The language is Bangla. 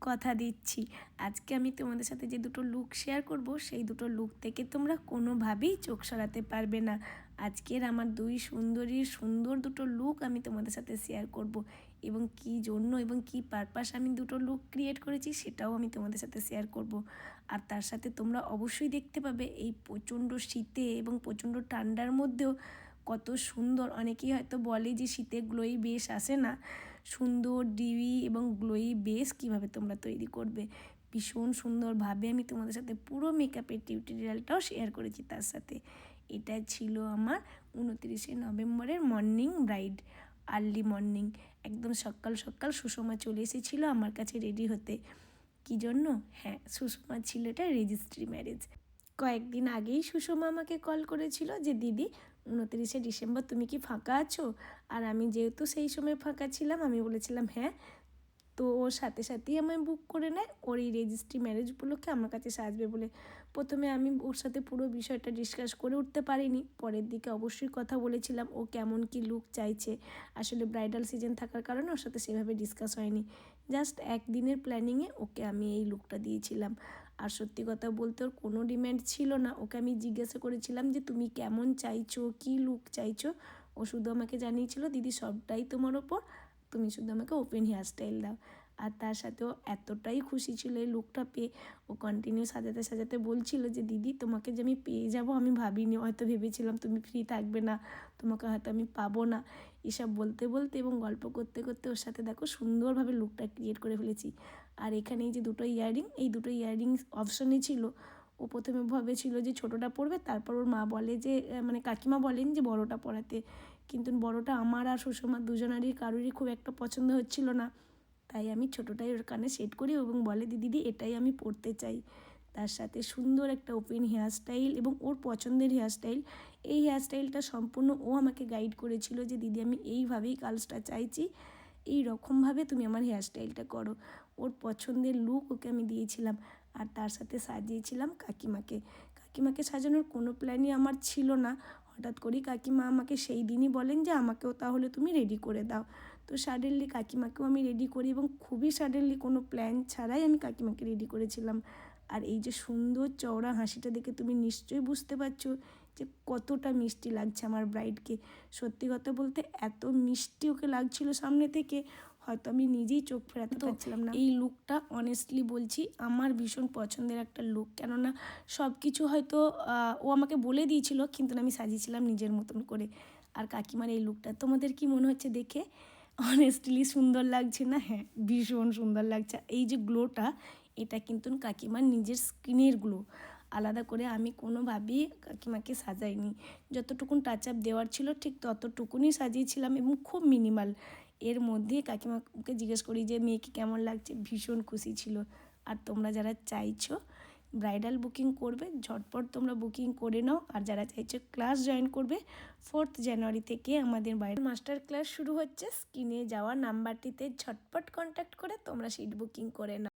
কথা দিচ্ছি আজকে আমি তোমাদের সাথে যে দুটো লুক শেয়ার করব সেই দুটো লুক থেকে তোমরা কোনোভাবেই চোখ সরাতে পারবে না। আজকের আমার দুই সুন্দরীর সুন্দর দুটো লুক আমি তোমাদের সাথে শেয়ার করব এবং কী জন্য এবং কী পারপাস আমি দুটো লুক ক্রিয়েট করেছি সেটাও আমি তোমাদের সাথে শেয়ার করব। আর তার সাথে তোমরা অবশ্যই দেখতে পাবে এই প্রচণ্ড শীতে এবং প্রচণ্ড ঠান্ডার মধ্যেও কত সুন্দর। অনেকেই হয়তো বলে যে শীতে গ্লোই বেস আসে না, সুন্দর ডিউই এবং গ্লোই বেস কীভাবে তোমরা তৈরি করবে ভীষণ সুন্দরভাবে আমি তোমাদের সাথে পুরো মেকআপের টিউটোরিয়ালটাও শেয়ার করেছি। তার সাথে এটা ছিল আমার 29শে নভেম্বরের মর্নিং ব্রাইড, আর্লি মর্নিং, একদম সকাল সকাল সুষমা চলে এসেছিলো আমার কাছে রেডি হতে। কী জন্য? হ্যাঁ, সুষমা ছিল এটা রেজিস্ট্রি ম্যারেজ। কয়েকদিন আগেই সুষমা আমাকে কল করেছিল যে দিদি 29শে ডিসেম্বর তুমি কি ফাঁকা আছো? আর আমি যেহেতু সেই সময় ফাঁকা ছিলাম আমি বলেছিলাম হ্যাঁ। তো ওর সাথে সাথেই আমায় বুক করে নেয় ওর এই রেজিস্ট্রি ম্যারেজ উপলক্ষে আমার কাছে সাজবে বলে। প্রথমে আমি ওর সাথে পুরো বিষয়টা ডিসকাস করে উঠতে পারিনি, পরের দিকে অবশ্যই কথা বলেছিলাম ও কেমন কি লুক চাইছে। আসলে ব্রাইডাল সিজন থাকার কারণে ওর সাথে সেভাবে ডিসকাস হয়নি, জাস্ট একদিনের প্ল্যানিংয়ে ওকে আমি এই লুকটা দিয়েছিলাম। আর সত্যি কথা বলতে ওর কোনো ডিম্যান্ড ছিল না, ওকে আমি জিজ্ঞাসা করেছিলাম যে তুমি কেমন চাইছো, কী লুক চাইছো। ও শুধু আমাকে জানিয়েছিল দিদি সবটাই তোমার ওপর, তুমি শুধু আমাকে ওপেন হেয়ার স্টাইল দাও। আর তার সাথেও এতটাই খুশি ছিল এই লুকটা পেয়ে, ও কন্টিনিউ সাজাতে সাজাতে বলছিল যে দিদি তোমাকে যে আমি পেয়ে যাব আমি ভাবিনি, হয়তো ভেবেছিলাম তুমি ফ্রি থাকবে না, তোমাকে হয়তো আমি পাবো না। এসব বলতে বলতে এবং গল্প করতে করতে ওর সাথে দেখো সুন্দরভাবে লুকটা ক্রিয়েট করে ফেলেছি। আর এখানে এই যে দুটো ইয়াররিং, এই দুটো ইয়াররিং অপশনে ছিল। ও প্রথমে ভেবেছিল যে ছোটোটা পরবে, তারপর ওর মা বলে যে মানে কাকিমা বলেন যে বড়োটা পরাতে, কিন্তু বড়োটা আমার আর সুষমার দুজনারই কারোরই খুব একটা পছন্দ হচ্ছিল না। তাই আমি ছোটোটাই ওর কানে সেট করি এবং বলে দিদি এটাই আমি পরতে চাই। তার সাথে সুন্দর একটা ওপেন হেয়ার স্টাইল এবং ওর পছন্দের হেয়ার স্টাইল, এই হেয়ার স্টাইলটা সম্পূর্ণ ও আমাকে গাইড করেছিল যে দিদি আমি এইভাবেই কালসটা চাইছি, এই রকমভাবে তুমি আমার হেয়ার স্টাইলটা করো। ওর পছন্দের লুক ওকে আমি দিয়েছিলাম। আর তার সাথে সাজিয়েছিলাম কাকিমাকে। কাকিমাকে সাজানোর কোনো প্ল্যানই আমার ছিল না, হঠাৎ করেই কাকিমা আমাকে সেই দিনই বলেন যে আমাকেও তাহলে তুমি রেডি করে দাও। তো সাডেনলি কাকিমাকেও আমি রেডি করি এবং খুবই সাডেনলি কোনো প্ল্যান ছাড়াই আমি কাকিমাকে রেডি করেছিলাম। আর এই যে সুন্দর চওড়া হাসিটা দেখে তুমি নিশ্চয়ই বুঝতে পারছো যে কতটা মিষ্টি লাগছে আমার ব্রাইডকে। সত্যি কথা বলতে এত মিষ্টি ওকে লাগছিল সামনে থেকে, হয়তো আমি নিজেই চোখ ফেরাতে পারছিলাম না। এই লুকটা অনেস্টলি বলছি আমার ভীষণ পছন্দের একটা লুক, কেননা সব কিছু হয়তো ও আমাকে বলে দিয়েছিল কিন্তু আমি সাজিয়েছিলাম নিজের মতন করে। আর কাকিমার এই লুকটা তোমাদের কি মনে হচ্ছে দেখে? অনেস্টলি সুন্দর লাগছে না? হ্যাঁ, ভীষণ সুন্দর লাগছে। এই যে গ্লোটা, এটা কিন্তু কাকিমার নিজের স্কিনের গ্লো, আলাদা করে আমি কোনোভাবেই কাকিমাকে সাজাইনি। যতটুকুন টাচ আপ দেওয়ার ছিল ঠিক ততটুকুনই সাজিয়েছিলাম এবং খুব মিনিমাল। এর মধ্যে কাকিমাকে জিজ্ঞেস করি যে মেয়েকে কেমন লাগছে, ভীষণ খুশি ছিল। আর তোমরা যারা চাইছো ব্রাইডাল বুকিং করবে ঝটপট তোমরা বুকিং করে নাও। আর যারা চাইছো ক্লাস জয়েন করবে 4th জানুয়ারি থেকে আমাদের ব্রাইডাল মাস্টার ক্লাস শুরু হচ্ছে। স্ক্রিনে যাওয়া নাম্বারটিতে ঝটপট কন্ট্যাক্ট করে তোমরা সিট বুকিং করে নাও।